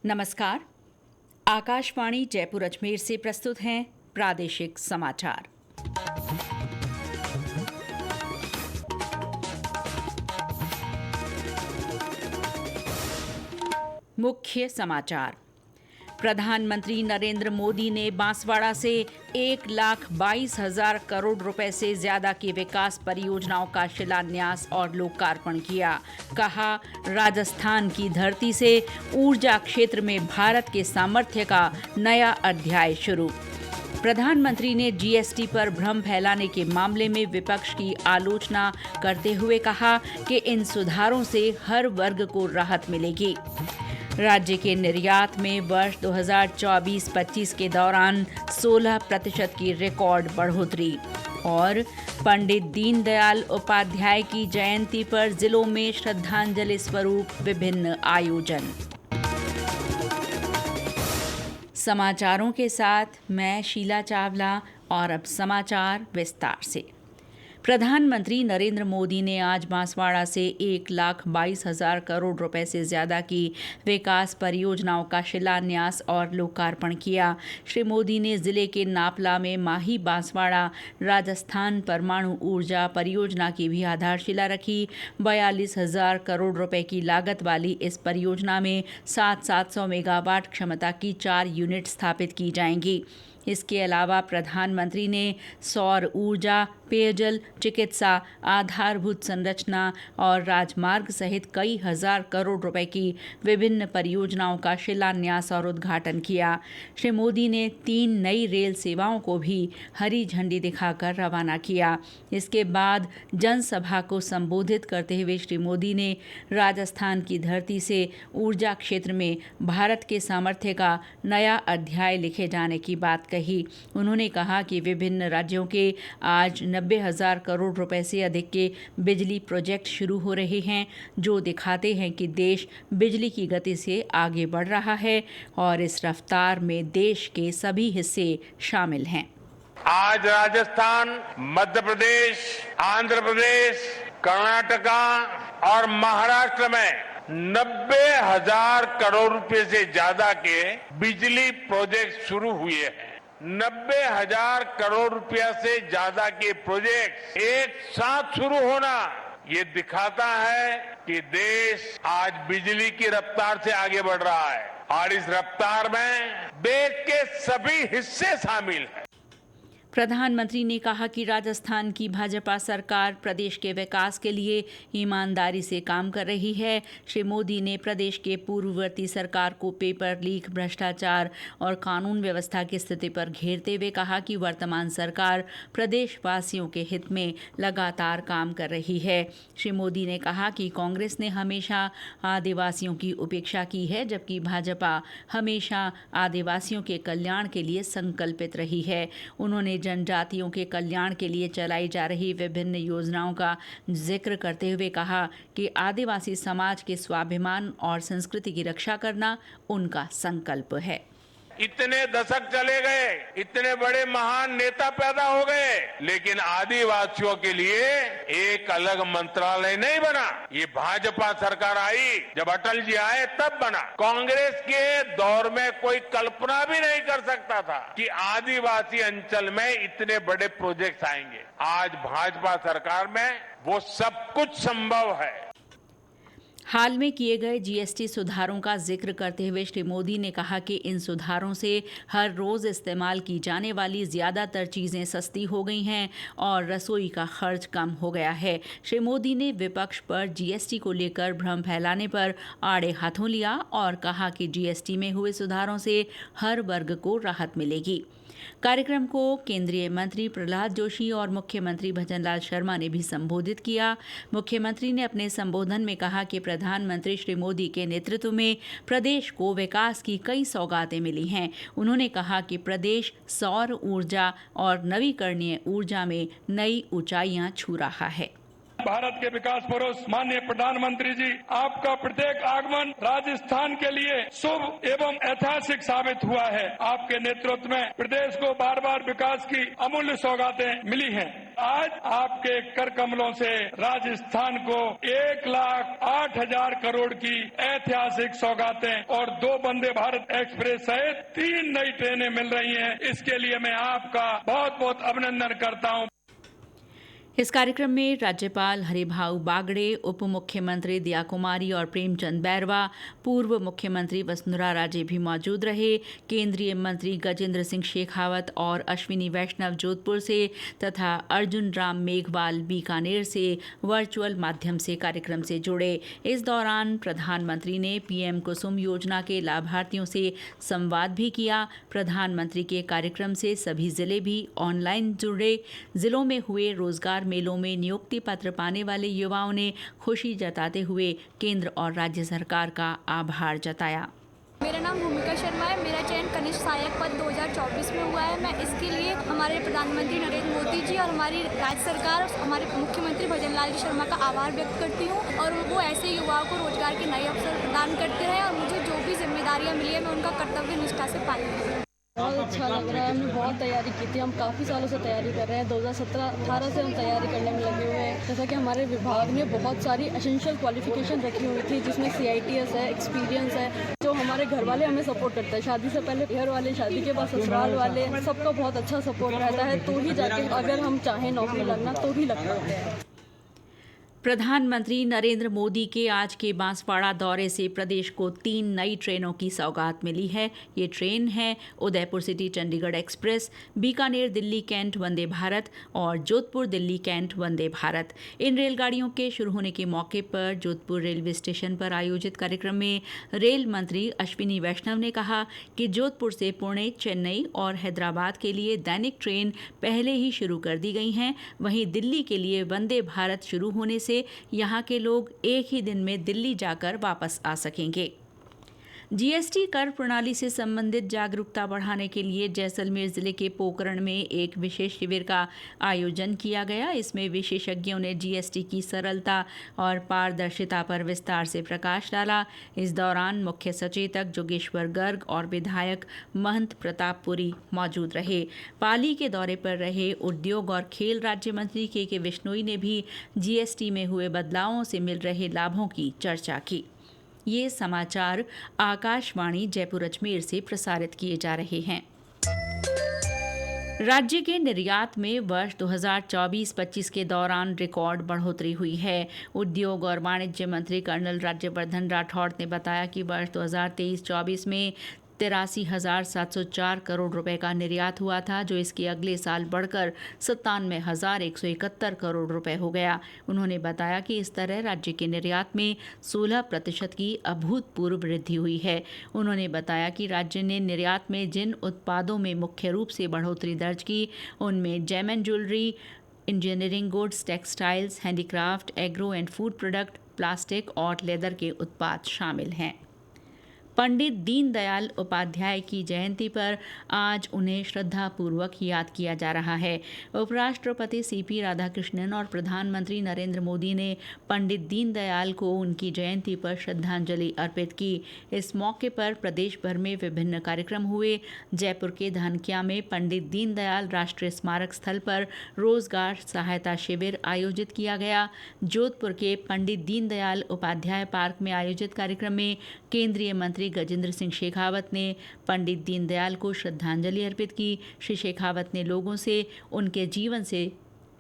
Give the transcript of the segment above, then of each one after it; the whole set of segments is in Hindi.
नमस्कार। आकाशवाणी जयपुर अजमेर से प्रस्तुत हैं प्रादेशिक समाचार। मुख्य समाचार। प्रधानमंत्री नरेंद्र मोदी ने बांसवाड़ा से 1,22,000 करोड़ रुपए से ज्यादा की विकास परियोजनाओं का शिलान्यास और लोकार्पण किया। कहा, राजस्थान की धरती से ऊर्जा क्षेत्र में भारत के सामर्थ्य का नया अध्याय शुरू। प्रधानमंत्री ने जीएसटी पर भ्रम फैलाने के मामले में विपक्ष की आलोचना करते हुए कहा कि इन सुधारों से हर वर्ग को राहत मिलेगी। राज्य के निर्यात में वर्ष 2024-25 के दौरान 16% की रिकॉर्ड बढ़ोतरी। और पंडित दीनदयाल उपाध्याय की जयंती पर जिलों में श्रद्धांजलि स्वरूप विभिन्न आयोजन। समाचारों के साथ मैं शीला चावला और अब समाचार विस्तार से। प्रधानमंत्री नरेंद्र मोदी ने आज बांसवाड़ा से 1,22,000 करोड़ रुपए से ज्यादा की विकास परियोजनाओं का शिलान्यास और लोकार्पण किया। श्री मोदी ने जिले के नापला में माही बांसवाड़ा राजस्थान परमाणु ऊर्जा परियोजना की भी आधारशिला रखी। 42,000 करोड़ रुपए की लागत वाली इस परियोजना में 700 मेगावाट क्षमता की 4 यूनिट स्थापित की जाएंगी। इसके अलावा प्रधानमंत्री ने सौर ऊर्जा, पेयजल, चिकित्सा, आधारभूत संरचना और राजमार्ग सहित कई हजार करोड़ रुपए की विभिन्न परियोजनाओं का शिलान्यास और उद्घाटन किया। श्री मोदी ने 3 नई रेल सेवाओं को भी हरी झंडी दिखाकर रवाना किया। इसके बाद जनसभा को संबोधित करते हुए श्री मोदी ने राजस्थान की धरती से ऊर्जा क्षेत्र में भारत के सामर्थ्य का नया अध्याय लिखे जाने की बात कही। उन्होंने कहा कि विभिन्न राज्यों के आज 90,000 करोड़ रुपए से अधिक के बिजली प्रोजेक्ट शुरू हो रहे हैं, जो दिखाते हैं कि देश बिजली की गति से आगे बढ़ रहा है और इस रफ्तार में देश के सभी हिस्से शामिल हैं। आज राजस्थान, मध्य प्रदेश, आंध्र प्रदेश, कर्नाटका और महाराष्ट्र में 90,000 करोड़ रुपए से ज्यादा के बिजली प्रोजेक्ट शुरू हुए हैं। 90,000 करोड़ रुपया से ज्यादा के प्रोजेक्ट एक साथ शुरू होना ये दिखाता है कि देश आज बिजली की रफ्तार से आगे बढ़ रहा है और इस रफ्तार में देश के सभी हिस्से शामिल हैं। प्रधानमंत्री ने कहा कि राजस्थान की भाजपा सरकार प्रदेश के विकास के लिए ईमानदारी से काम कर रही है। श्री मोदी ने प्रदेश के पूर्ववर्ती सरकार को पेपर लीक, भ्रष्टाचार और कानून व्यवस्था की स्थिति पर घेरते हुए कहा कि वर्तमान सरकार प्रदेशवासियों के हित में लगातार काम कर रही है। श्री मोदी ने कहा कि कांग्रेस ने हमेशा आदिवासियों की उपेक्षा की है, जबकि भाजपा हमेशा आदिवासियों के कल्याण के लिए संकल्पित रही है। उन्होंने जनजातियों के कल्याण के लिए चलाई जा रही विभिन्न योजनाओं का जिक्र करते हुए कहा कि आदिवासी समाज के स्वाभिमान और संस्कृति की रक्षा करना उनका संकल्प है। इतने दशक चले गए, इतने बड़े महान नेता पैदा हो गए, लेकिन आदिवासियों के लिए एक अलग मंत्रालय नहीं बना। ये भाजपा सरकार आई, जब अटल जी आए तब बना। कांग्रेस के दौर में कोई कल्पना भी नहीं कर सकता था कि आदिवासी अंचल में इतने बड़े प्रोजेक्ट्स आएंगे। आज भाजपा सरकार में वो सब कुछ संभव है। हाल में किए गए जीएसटी सुधारों का जिक्र करते हुए श्री मोदी ने कहा कि इन सुधारों से हर रोज इस्तेमाल की जाने वाली ज्यादातर चीजें सस्ती हो गई हैं और रसोई का खर्च कम हो गया है। श्री मोदी ने विपक्ष पर जीएसटी को लेकर भ्रम फैलाने पर आड़े हाथों लिया और कहा कि जीएसटी में हुए सुधारों से हर वर्ग को राहत मिलेगी। कार्यक्रम को केंद्रीय मंत्री प्रहलाद जोशी और मुख्यमंत्री भजनलाल शर्मा ने भी संबोधित किया। मुख्यमंत्री ने अपने संबोधन में कहा कि प्रधानमंत्री श्री मोदी के नेतृत्व में प्रदेश को विकास की कई सौगातें मिली हैं। उन्होंने कहा कि प्रदेश सौर ऊर्जा और नवीकरणीय ऊर्जा में नई ऊंचाइयां छू रहा है। भारत के विकास पुरुष माननीय प्रधानमंत्री जी, आपका प्रत्येक आगमन राजस्थान के लिए शुभ एवं ऐतिहासिक साबित हुआ है। आपके नेतृत्व में प्रदेश को बार बार विकास की अमूल्य सौगातें मिली हैं। आज आपके कर कमलों से राजस्थान को 1,08,000 करोड़ की ऐतिहासिक सौगातें और 2 वंदे भारत एक्सप्रेस सहित 3 नई ट्रेनें मिल रही हैं। इसके लिए मैं आपका बहुत बहुत अभिनंदन करता हूं। इस कार्यक्रम में राज्यपाल हरिभाऊ बागड़े, उप मुख्यमंत्री दिया कुमारी और प्रेमचंद बैरवा, पूर्व मुख्यमंत्री वसुंधरा राजे भी मौजूद रहे। केंद्रीय मंत्री गजेंद्र सिंह शेखावत और अश्विनी वैष्णव जोधपुर से तथा अर्जुन राम मेघवाल बीकानेर से वर्चुअल माध्यम से कार्यक्रम से जुड़े। इस दौरान प्रधानमंत्री ने पीएम कुसुम योजना के लाभार्थियों से संवाद भी किया। प्रधानमंत्री के कार्यक्रम से सभी जिले भी ऑनलाइन जुड़े। जिलों में हुए रोजगार मेलों में नियुक्ति पत्र पाने वाले युवाओं ने खुशी जताते हुए केंद्र और राज्य सरकार का आभार जताया। मेरा नाम भूमिका शर्मा है। मेरा चयन कनिष्ठ सहायक पद 2024 में हुआ है। मैं इसके लिए हमारे प्रधानमंत्री नरेंद्र मोदी जी और हमारी राज्य सरकार और हमारे मुख्यमंत्री भजन लाल शर्मा का आभार व्यक्त करती हूँ और वो ऐसे युवाओं को रोजगार के नए अवसर प्रदान करते रहे और मुझे जो भी जिम्मेदारियाँ मिली है मैं उनका कर्तव्य निष्ठा से पालन करूँ। बहुत अच्छा लग रहा है। हमने बहुत तैयारी की थी। हम काफ़ी सालों से तैयारी कर रहे हैं। 2017-18 से हम तैयारी करने में लगे हुए हैं। जैसा कि हमारे विभाग ने बहुत सारी एसेंशियल क्वालिफिकेशन रखी हुई थी, जिसमें CITS है, एक्सपीरियंस है। जो हमारे घर वाले हमें सपोर्ट करते हैं, शादी से पहले घर वाले, शादी के बाद ससुराल वाले, सबका बहुत अच्छा सपोर्ट रहता है। तो ही जाके अगर हम चाहें नौकरी लगना तो ही लग पाते हैं। प्रधानमंत्री नरेंद्र मोदी के आज के बांसवाड़ा दौरे से प्रदेश को 3 नई ट्रेनों की सौगात मिली है। ये ट्रेन है Udaipur city Chandigarh express, Bikaner Delhi cantt Vande Bharat और जोधपुर दिल्ली कैंट वंदे भारत। इन रेलगाड़ियों के शुरू होने के मौके पर जोधपुर रेलवे स्टेशन पर आयोजित कार्यक्रम में रेल मंत्री अश्विनी वैष्णव ने कहा कि जोधपुर से पुणे, चेन्नई और हैदराबाद के लिए दैनिक ट्रेन पहले ही शुरू कर दी गई हैं। वहीं दिल्ली के लिए वंदे भारत शुरू होने से यहाँ के लोग एक ही दिन में दिल्ली जाकर वापस आ सकेंगे। जीएसटी कर प्रणाली से संबंधित जागरूकता बढ़ाने के लिए जैसलमेर जिले के पोकरण में एक विशेष शिविर का आयोजन किया गया। इसमें विशेषज्ञों ने जीएसटी की सरलता और पारदर्शिता पर विस्तार से प्रकाश डाला। इस दौरान मुख्य सचेतक जोगेश्वर गर्ग और विधायक महंत प्रतापपुरी मौजूद रहे। पाली के दौरे पर रहे उद्योग और खेल राज्य मंत्री के विश्नोई ने भी जीएसटी में हुए बदलावों से मिल रहे लाभों की चर्चा की। ये समाचार आकाशवाणी जयपुर अजमेर से प्रसारित किए जा रहे हैं। राज्य के निर्यात में वर्ष 2024-25 के दौरान रिकॉर्ड बढ़ोतरी हुई है। उद्योग और वाणिज्य मंत्री कर्नल राज्यवर्धन राठौड़ ने बताया कि वर्ष 2023-24 में 83,704 करोड़ रुपए का निर्यात हुआ था, जो इसके अगले साल बढ़कर 97,171 करोड़ रुपए हो गया। उन्होंने बताया कि इस तरह राज्य के निर्यात में 16% की अभूतपूर्व वृद्धि हुई है। उन्होंने बताया कि राज्य ने निर्यात में जिन उत्पादों में मुख्य रूप से बढ़ोतरी दर्ज की, उनमें gem and jewellery, engineering goods, textiles, handicraft, agro and food product, plastic और लेदर के उत्पाद शामिल हैं। पंडित दीनदयाल उपाध्याय की जयंती पर आज उन्हें श्रद्धापूर्वक याद किया जा रहा है। उपराष्ट्रपति सीपी राधाकृष्णन और प्रधानमंत्री नरेंद्र मोदी ने पंडित दीनदयाल को उनकी जयंती पर श्रद्धांजलि अर्पित की। इस मौके पर प्रदेश भर में विभिन्न कार्यक्रम हुए। जयपुर के धानक्या में पंडित दीनदयाल राष्ट्रीय स्मारक स्थल पर रोजगार सहायता शिविर आयोजित किया गया। जोधपुर के पंडित दीनदयाल उपाध्याय पार्क में आयोजित कार्यक्रम में केंद्रीय मंत्री गजेंद्र सिंह शेखावत ने पंडित दीनदयाल को श्रद्धांजलि अर्पित की। श्री शेखावत ने लोगों से उनके जीवन से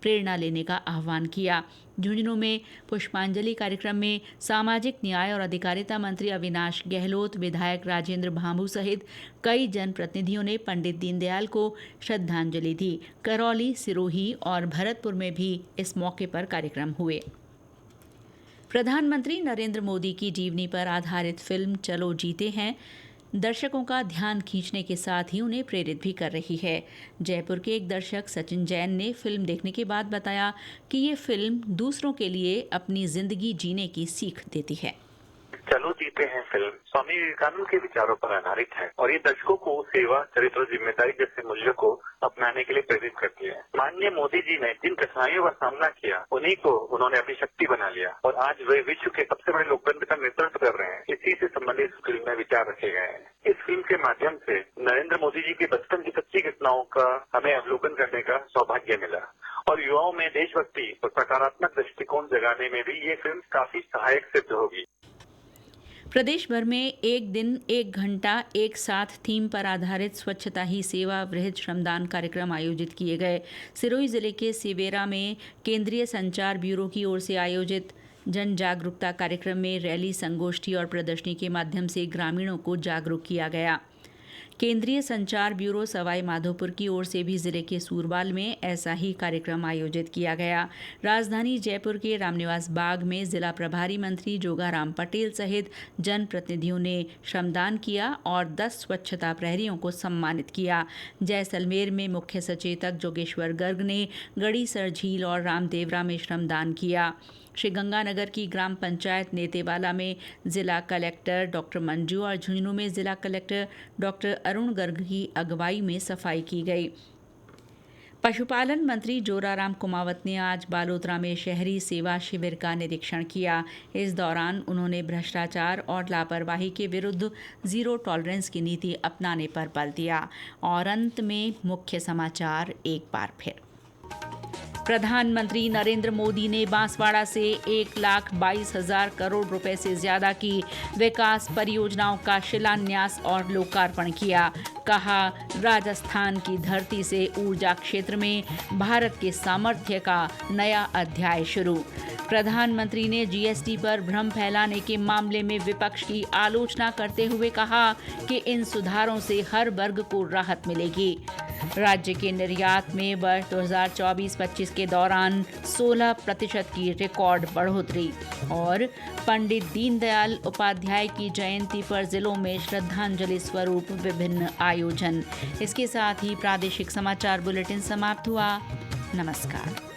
प्रेरणा लेने का आह्वान किया। झुंझुनू में पुष्पांजलि कार्यक्रम में सामाजिक न्याय और अधिकारिता मंत्री अविनाश गहलोत, विधायक राजेंद्र भांभू सहित कई जनप्रतिनिधियों ने पंडित दीनदयाल को श्रद्धांजलि दी। करौली, सिरोही और भरतपुर में भी इस मौके पर कार्यक्रम हुए। प्रधानमंत्री नरेंद्र मोदी की जीवनी पर आधारित फिल्म चलो जीते हैं दर्शकों का ध्यान खींचने के साथ ही उन्हें प्रेरित भी कर रही है। जयपुर के एक दर्शक सचिन जैन ने फिल्म देखने के बाद बताया कि ये फिल्म दूसरों के लिए अपनी जिंदगी जीने की सीख देती है। चलो जीते हैं फिल्म स्वामी विवेकानंद के विचारों पर आधारित है और ये दर्शकों को सेवा, चरित्र और जिम्मेदारी जैसे मूल्यों को अपनाने के लिए प्रेरित करती है। माननीय मोदी जी ने जिन कठिनाइयों का सामना किया उन्हीं को उन्होंने अपनी शक्ति बना लिया और आज वे विश्व के सबसे बड़े लोकतंत्र का नेतृत्व कर रहे हैं। इसी से संबंधित इस फिल्म में विचार रखे गए हैं। इस फिल्म के माध्यम से नरेंद्र मोदी जी के बचपन की सच्ची घटनाओं का हमें अवलोकन करने का सौभाग्य मिला और युवाओं में देशभक्ति और सकारात्मक दृष्टिकोण जगाने में भी ये फिल्म काफी सहायक सिद्ध होगी। प्रदेश भर में एक दिन एक घंटा एक साथ थीम पर आधारित स्वच्छता ही सेवा वृहद श्रमदान कार्यक्रम आयोजित किए गए। सिरोही जिले के सिवेरा में केंद्रीय संचार ब्यूरो की ओर से आयोजित जन जागरूकता कार्यक्रम में रैली, संगोष्ठी और प्रदर्शनी के माध्यम से ग्रामीणों को जागरूक किया गया। केंद्रीय संचार ब्यूरो सवाई माधोपुर की ओर से भी जिले के सूरबाल में ऐसा ही कार्यक्रम आयोजित किया गया। राजधानी जयपुर के रामनिवास बाग में जिला प्रभारी मंत्री जोगाराम पटेल सहित जनप्रतिनिधियों ने श्रमदान किया और 10 स्वच्छता प्रहरियों को सम्मानित किया। जैसलमेर में मुख्य सचेतक जोगेश्वर गर्ग ने गड़ीसर झील और रामदेवरा में श्रमदान किया। श्रीगंगानगर की ग्राम पंचायत नेतेवाला में जिला कलेक्टर डॉक्टर मंजू और झुंझुनू में जिला कलेक्टर डॉक्टर अरुण गर्ग की अगुवाई में सफाई की गई। पशुपालन मंत्री जोराराम कुमावत ने आज बालोतरा में शहरी सेवा शिविर का निरीक्षण किया। इस दौरान उन्होंने भ्रष्टाचार और लापरवाही के विरुद्ध जीरो टॉलरेंस की नीति अपनाने पर बल दिया। और अंत में मुख्य समाचार एक बार फिर। प्रधानमंत्री नरेंद्र मोदी ने बांसवाड़ा से 1,22,000 करोड़ रुपए से ज्यादा की विकास परियोजनाओं का शिलान्यास और लोकार्पण किया। कहा, राजस्थान की धरती से ऊर्जा क्षेत्र में भारत के सामर्थ्य का नया अध्याय शुरू। प्रधानमंत्री ने जीएसटी पर भ्रम फैलाने के मामले में विपक्ष की आलोचना करते हुए कहा कि इन सुधारों से हर वर्ग को राहत मिलेगी। राज्य के निर्यात में वर्ष 2024-25 के दौरान 16% की रिकॉर्ड बढ़ोतरी। और पंडित दीनदयाल उपाध्याय की जयंती पर जिलों में श्रद्धांजलि स्वरूप विभिन्न आयोजन। इसके साथ ही प्रादेशिक समाचार बुलेटिन समाप्त हुआ। नमस्कार।